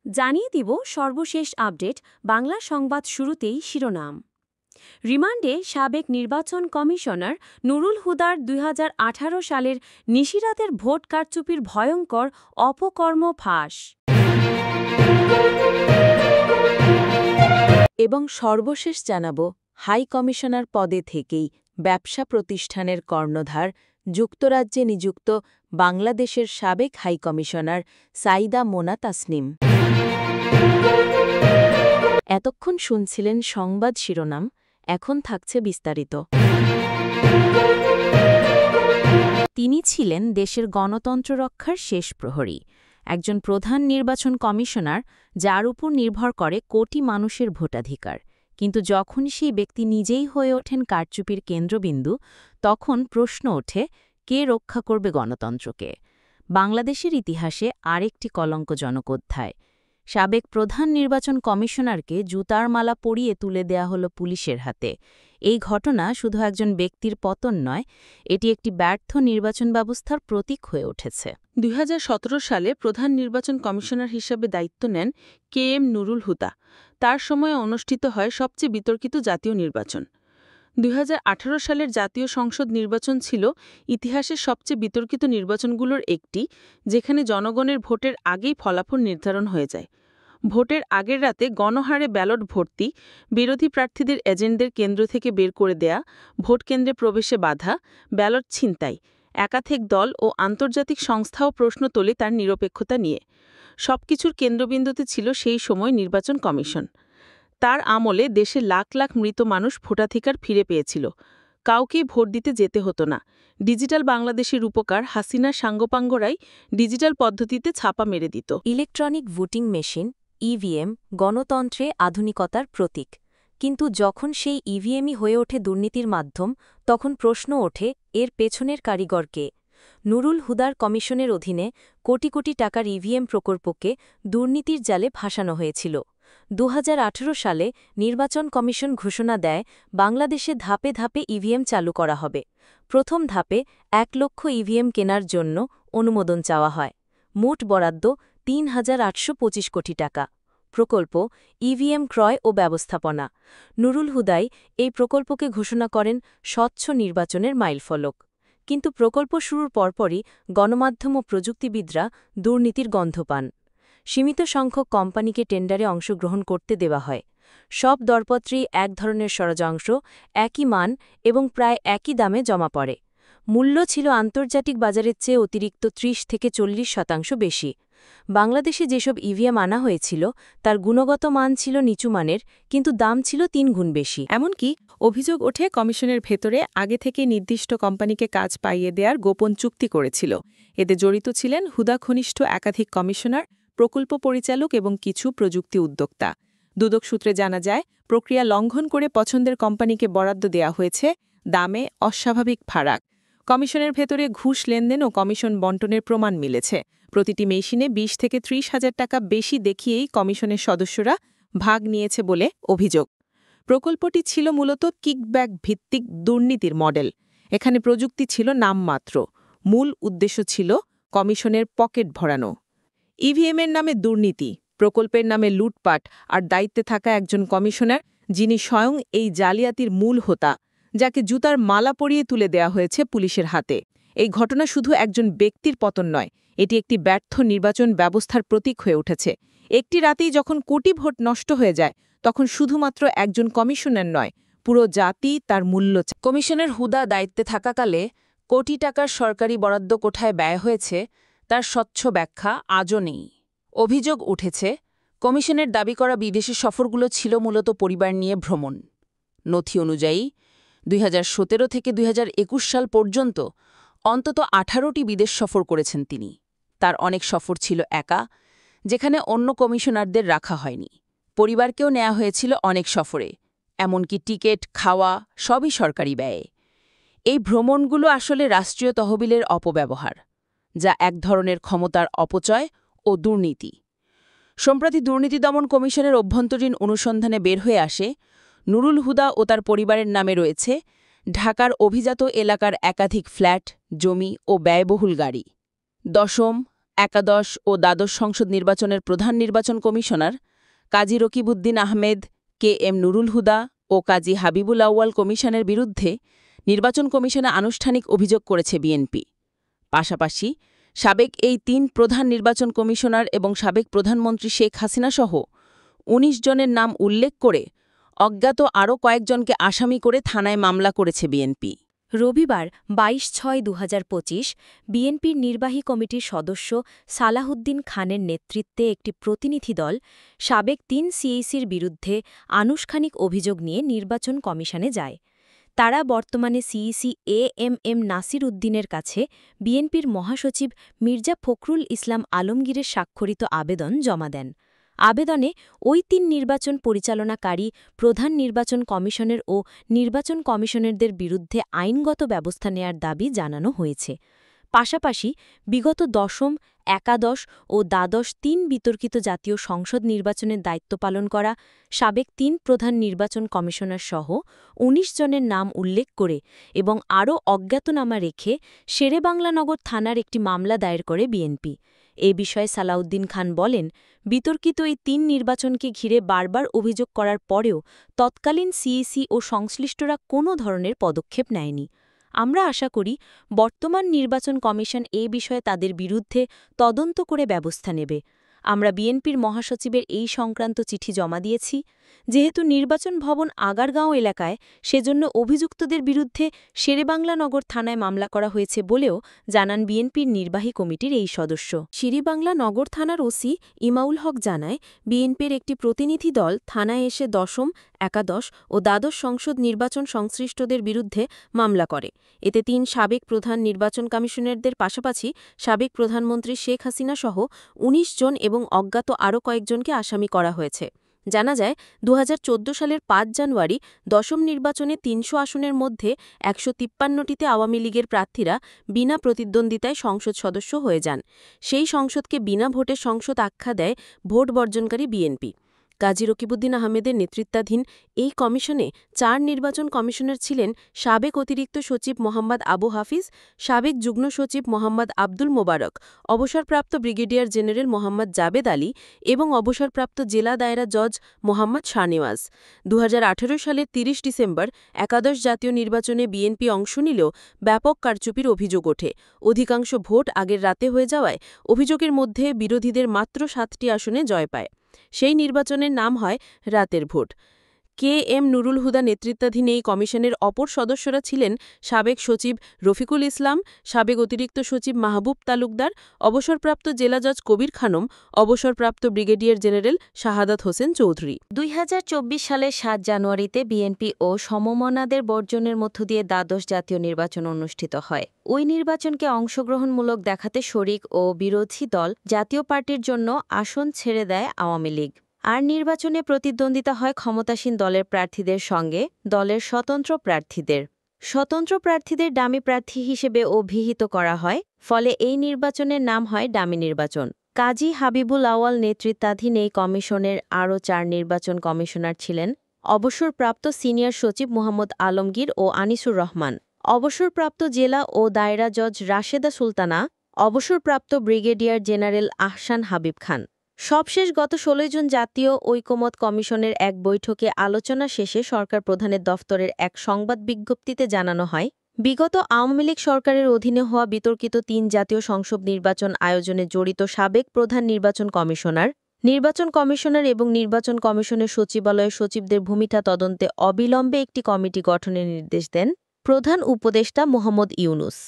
জানিয়ে দিব সর্বশেষ আপডেট। বাংলা সংবাদ শুরুতেই শিরোনাম। রিমান্ডে সাবেক নির্বাচন কমিশনার নুরুল হুদার ২০১৮ সালের নিশিরাতের ভোট কারচুপির ভয়ঙ্কর অপকর্ম ফাঁস। এবং সর্বশেষ জানাব, হাই কমিশনার পদে থেকেই ব্যবসা প্রতিষ্ঠানের কর্ণধার যুক্তরাজ্যে নিযুক্ত বাংলাদেশের সাবেক হাই কমিশনার সাইদা মোনা তাসনিম। এতক্ষণ শুনছিলেন সংবাদ শিরোনাম, এখন থাকছে বিস্তারিত। তিনি ছিলেন দেশের গণতন্ত্র রক্ষার শেষ প্রহরী, একজন প্রধান নির্বাচন কমিশনার যার উপর নির্ভর করে কোটি মানুষের ভোটাধিকার। কিন্তু যখন সেই ব্যক্তি নিজেই হয়ে ওঠেন কারচুপির কেন্দ্রবিন্দু, তখন প্রশ্ন ওঠে, কে রক্ষা করবে গণতন্ত্রকে? বাংলাদেশের ইতিহাসে আরেকটি কলঙ্কজনক অধ্যায়। সাবেক প্রধান নির্বাচন কমিশনারকে জুতার মালা পরিয়ে তুলে দেয়া হল পুলিশের হাতে। এই ঘটনা শুধু একজন ব্যক্তির পতন নয়, এটি একটি ব্যর্থ নির্বাচন ব্যবস্থার প্রতীক হয়ে উঠেছে। ২০১৭ সালে প্রধান নির্বাচন কমিশনার হিসেবে দায়িত্ব নেন KM নুরুল হুদা। তার সময়ে অনুষ্ঠিত হয় সবচেয়ে বিতর্কিত জাতীয় নির্বাচন। ২০১৮ সালের জাতীয় সংসদ নির্বাচন ছিল ইতিহাসের সবচেয়ে বিতর্কিত নির্বাচনগুলোর একটি, যেখানে জনগণের ভোটের আগেই ফলাফল নির্ধারণ হয়ে যায়। ভোটের আগের রাতে গণহারে ব্যালট ভর্তি, বিরোধী প্রার্থীদের এজেন্টদের কেন্দ্র থেকে বের করে দেয়া, ভোট কেন্দ্রে প্রবেশে বাধা, ব্যালট ছিনতাই, একাধিক দল ও আন্তর্জাতিক সংস্থাও প্রশ্ন তোলে তার নিরপেক্ষতা নিয়ে। সবকিছুর কেন্দ্রবিন্দুতে ছিল সেই সময় নির্বাচন কমিশন। তার আমলে দেশে লাখ লাখ মৃত মানুষ ভোটাধিকার ফিরে পেয়েছিল। কাউকেই ভোট দিতে যেতে হতো না। ডিজিটাল বাংলাদেশের রূপকার হাসিনা সাঙ্গপাঙ্গরাই ডিজিটাল পদ্ধতিতে ছাপা মেরে দিত। ইলেকট্রনিক ভোটিং মেশিন, ইভিএম, গণতন্ত্রে আধুনিকতার প্রতীক। কিন্তু যখন সেই ইভিএমই হয়ে ওঠে দুর্নীতির মাধ্যম, তখন প্রশ্ন ওঠে, এর পেছনের কারিগর কে? নুরুল হুদার কমিশনের অধীনে কোটি কোটি টাকার ইভিএম প্রকল্পকে দুর্নীতির জালে ভাসানো হয়েছিল। ২০১৮ সালে নির্বাচন কমিশন ঘোষণা দেয়, বাংলাদেশে ধাপে ধাপে ইভিএম চালু করা হবে। প্রথম ধাপে ১ লক্ষ ইভিএম কেনার জন্য অনুমোদন চাওয়া হয়। মোট বরাদ্দ ৩,৮২৫ কোটি টাকা। প্রকল্প ইভিএম ক্রয় ও ব্যবস্থাপনা। নুরুল হুদাই এই প্রকল্পকে ঘোষণা করেন স্বচ্ছ নির্বাচনের মাইলফলক। কিন্তু প্রকল্প শুরুর পরপরই গণমাধ্যম ও প্রযুক্তিবিদরা দুর্নীতির গন্ধ পান। সীমিত সংখ্যক কোম্পানিকে টেন্ডারে অংশগ্রহণ করতে দেওয়া হয়। সব দরপত্রেই এক ধরনের ষড়যন্ত্র, একই মান এবং প্রায় একই দামে জমা পড়ে। মূল্য ছিল আন্তর্জাতিক বাজারের চেয়ে অতিরিক্ত ৩০-৪০% বেশি। বাংলাদেশে যেসব ইভিএম আনা হয়েছিল তার গুণগত মান ছিল নিচু মানের, কিন্তু দাম ছিল ৩ গুণ বেশি। এমনকি অভিযোগ ওঠে কমিশনের ভেতরে আগে থেকে নির্দিষ্ট কোম্পানিকে কাজ পাইয়ে দেওয়ার গোপন চুক্তি করেছিল। এতে জড়িত ছিলেন হুদা ঘনিষ্ঠ একাধিক কমিশনার, প্রকল্প পরিচালক এবং কিছু প্রযুক্তি উদ্যোক্তা। দুদক সূত্রে জানা যায়, প্রক্রিয়া লঙ্ঘন করে পছন্দের কোম্পানিকে বরাদ্দ দেওয়া হয়েছে, দামে অস্বাভাবিক ফারাক। কমিশনের ভেতরে ঘুষ লেনদেন ও কমিশন বণ্টনের প্রমাণ মিলেছে। প্রতিটি মেশিনে ২০ থেকে ৩০ হাজার টাকা বেশি দেখিয়েই কমিশনের সদস্যরা ভাগ নিয়েছে বলে অভিযোগ। প্রকল্পটি ছিল মূলত কিকব্যাক ভিত্তিক দুর্নীতির মডেল। এখানে প্রযুক্তি ছিল নামমাত্র, মূল উদ্দেশ্য ছিল কমিশনের পকেট ভরানো। ইভিএমের নামে দুর্নীতি, প্রকল্পের নামে লুটপাট, আর দায়িত্বে থাকা একজন কমিশনার যিনি স্বয়ং এই জালিয়াতির মূল হোতা, যাকে জুতার মালা পরিয়ে তুলে দেয়া হয়েছে পুলিশের হাতে। এই ঘটনা শুধু একজন ব্যক্তির পতন নয়, এটি একটি ব্যর্থ নির্বাচন ব্যবস্থার প্রতীক হয়ে উঠেছে। একটি রাতেই যখন কোটি ভোট নষ্ট হয়ে যায়, তখন শুধুমাত্র একজন কমিশনার নয়, পুরো জাতি তার মূল্য। কমিশনের হুদা দায়িত্বে থাকাকালে কোটি টাকার সরকারি বরাদ্দ কোথায় ব্যয় হয়েছে তার স্বচ্ছ ব্যাখ্যা আজও নেই। অভিযোগ উঠেছে, কমিশনের দাবি করা বিদেশি সফরগুলো ছিল মূলত পরিবার নিয়ে ভ্রমণ। নথি অনুযায়ী ২০১৭ থেকে ২০২১ সাল পর্যন্ত অন্তত ১৮টি বিদেশ সফর করেছেন তিনি। তার অনেক সফর ছিল একা, যেখানে অন্য কমিশনারদের রাখা হয়নি। পরিবারকেও নেওয়া হয়েছিল অনেক সফরে, এমনকি টিকিট, খাওয়া সবই সরকারি ব্যয়ে। এই ভ্রমণগুলো আসলে রাষ্ট্রীয় তহবিলের অপব্যবহার, যা এক ধরনের ক্ষমতার অপচয় ও দুর্নীতি। সম্প্রতি দুর্নীতি দমন কমিশনের অভ্যন্তরীণ অনুসন্ধানে বের হয়ে আসে, নুরুল হুদা ও তার পরিবারের নামে রয়েছে ঢাকার অভিজাত এলাকার একাধিক ফ্ল্যাট, জমি ও ব্যয়বহুল গাড়ি। দশম, একাদশ ও দ্বাদশ সংসদ নির্বাচনের প্রধান নির্বাচন কমিশনার কাজী রকিবউদ্দিন আহমেদ, কে এম নুরুল হুদা ও কাজী হাবিবুল আউয়াল কমিশনের বিরুদ্ধে নির্বাচন কমিশনে আনুষ্ঠানিক অভিযোগ করেছে বিএনপি। পাশাপাশি সাবেক এই ৩ প্রধান নির্বাচন কমিশনার এবং সাবেক প্রধানমন্ত্রী শেখ হাসিনাসহ ১৯ জনের নাম উল্লেখ করে অজ্ঞাত আরও কয়েকজনকে আসামি করে থানায় মামলা করেছে বিএনপি। রবিবার ২২/৬/২০২৫ বিএনপির নির্বাহী কমিটির সদস্য সালাহউদ্দিন খানের নেতৃত্বে একটি প্রতিনিধি দল সাবেক ৩ সিইসির বিরুদ্ধে আনুষ্ঠানিক অভিযোগ নিয়ে নির্বাচন কমিশনে যায়। তারা বর্তমানে সিইসি এএমএম নাসির উদ্দিনের কাছে বিএনপির মহাসচিব মির্জা ফখরুল ইসলাম আলমগীরের স্বাক্ষরিত আবেদন জমা দেন। আবেদনে ওই ৩ নির্বাচন পরিচালনাকারী প্রধান নির্বাচন কমিশনের ও নির্বাচন কমিশনারদের বিরুদ্ধে আইনগত ব্যবস্থা নেয়ার দাবি জানানো হয়েছে। পাশাপাশি বিগত দশম, একাদশ ও দ্বাদশ ৩ বিতর্কিত জাতীয় সংসদ নির্বাচনের দায়িত্ব পালন করা সাবেক ৩ প্রধান নির্বাচন কমিশনার সহ ১৯ জনের নাম উল্লেখ করে এবং আরও অজ্ঞাতনামা রেখে শেরেবাংলানগর থানার একটি মামলা দায়ের করে বিএনপি। এ বিষয়ে সালাউদ্দিন খান বলেন, বিতর্কিত এই ৩ নির্বাচনকে ঘিরে বারবার অভিযোগ করার পরেও তৎকালীন সিইসি ও সংশ্লিষ্টরা কোনো ধরনের পদক্ষেপ নেয়নি। আমরা আশা করি বর্তমান নির্বাচন কমিশন এ বিষয়ে তাদের বিরুদ্ধে তদন্ত করে ব্যবস্থা নেবে। আমরা বিএনপির মহাসচিবের এই সংক্রান্ত চিঠি জমা দিয়েছি। যেহেতু নির্বাচন ভবন আগারগাঁও এলাকায়, সেজন্য অভিযুক্তদের বিরুদ্ধে শেরেবাংলানগর থানায় মামলা করা হয়েছে বলেও জানান বিএনপির নির্বাহী কমিটির এই সদস্য। শেরেবাংলা নগর থানার ওসি ইমাউল হক জানায়, বিএনপির একটি প্রতিনিধি দল থানায় এসে দশম, একাদশ ও দ্বাদশ সংসদ নির্বাচন সংশ্লিষ্টদের বিরুদ্ধে মামলা করে। এতে ৩ সাবেক প্রধান নির্বাচন কমিশনারদের পাশাপাশি সাবেক প্রধানমন্ত্রী শেখ হাসিনাসহ ১৯ জন এবং অজ্ঞাত আরও কয়েকজনকে আসামি করা হয়েছে। জানা যায়, ২০১৪ সালের ৫ জানুয়ারি দশম নির্বাচনে ৩০০ আসনের মধ্যে ১৫৩টিতে আওয়ামী লীগের প্রার্থীরা বিনা প্রতিদ্বন্দ্বিতায় সংসদ সদস্য হয়ে যান। সেই সংসদকে বিনা ভোটে সংসদ আখ্যা দেয় ভোট বর্জনকারী বিএনপি। কাজী রকিবউদ্দিন আহমেদের নেতৃত্বাধীন এই কমিশনে ৪ নির্বাচন কমিশনার ছিলেন সাবেক অতিরিক্ত সচিব মোহাম্মদ আবু হাফিজ, সাবেক যুগ্ম সচিব মোহাম্মদ আব্দুল মোবারক, অবসরপ্রাপ্ত ব্রিগেডিয়ার জেনারেল মোহাম্মদ জাবেদ আলী এবং অবসরপ্রাপ্ত জেলা দায়রা জজ মোহাম্মদ শাহনেওয়াজ। ২০১৮ সালের ৩০ ডিসেম্বর একাদশ জাতীয় নির্বাচনে বিএনপি অংশ নিলেও ব্যাপক কারচুপির অভিযোগ ওঠে। অধিকাংশ ভোট আগের রাতে হয়ে যাওয়ায় অভিযোগের মধ্যে বিরোধীদের মাত্র ৭টি আসনে জয় পায়। সেই নির্বাচনের নাম হয় রাতের vote. K M Nurul Huda নেতৃত্বাধীন এই কমিশনের অপর সদস্যরা ছিলেন সাবেক সচিব রফিকুল ইসলাম, সাবেক অতিরিক্ত সচিব মাহবুব তালুকদার, অবসরপ্রাপ্ত জেলা জজ কবির খানম, অবসরপ্রাপ্ত ব্রিগেডিয়ার জেনারেল শাহাদাত হোসেন চৌধুরী। ২০২৪ সালের ৭ জানুয়ারিতে বিএনপি ও সমমনাদের বর্জনের মধ্য দিয়ে দ্বাদশ জাতীয় নির্বাচন অনুষ্ঠিত হয়। ওই নির্বাচনকে অংশগ্রহণমূলক দেখাতে শরিক ও বিরোধী দল জাতীয় পার্টির জন্য আসন ছেড়ে দেয় আওয়ামী লীগ। আর নির্বাচনে প্রতিদ্বন্দ্বিতা হয় ক্ষমতাসীন দলের প্রার্থীদের সঙ্গে দলের স্বতন্ত্র প্রার্থীদের ডামি প্রার্থী হিসেবে অভিহিত করা হয়। ফলে এই নির্বাচনের নাম হয় ডামি নির্বাচন। কাজী হাবিবুল আউয়াল নেতৃত্বাধীন এই কমিশনের আরও ৪ নির্বাচন কমিশনার ছিলেন অবসরপ্রাপ্ত সিনিয়র সচিব মোহাম্মদ আলমগীর ও আনিসুর রহমান, অবসরপ্রাপ্ত জেলা ও দায়রা জজ রাশেদা সুলতানা, অবসরপ্রাপ্ত ব্রিগেডিয়ার জেনারেল আহসান হাবিব খান। সবশেষ গত ১৬ জুন জাতীয় ঐকমত্য কমিশনের এক বৈঠকে আলোচনা শেষে সরকার প্রধানের দফতরের এক সংবাদ বিজ্ঞপ্তিতে জানানো হয়, বিগত আওয়ামী লীগ সরকারের অধীনে হওয়া বিতর্কিত ৩ জাতীয় সংসদ নির্বাচন আয়োজনে জড়িত সাবেক প্রধান নির্বাচন কমিশনার এবং নির্বাচন কমিশনের সচিবালয়ের সচিবদের ভূমিকা তদন্তে অবিলম্বে একটি কমিটি গঠনের নির্দেশ দেন প্রধান উপদেষ্টা মোহাম্মদ ইউনূস।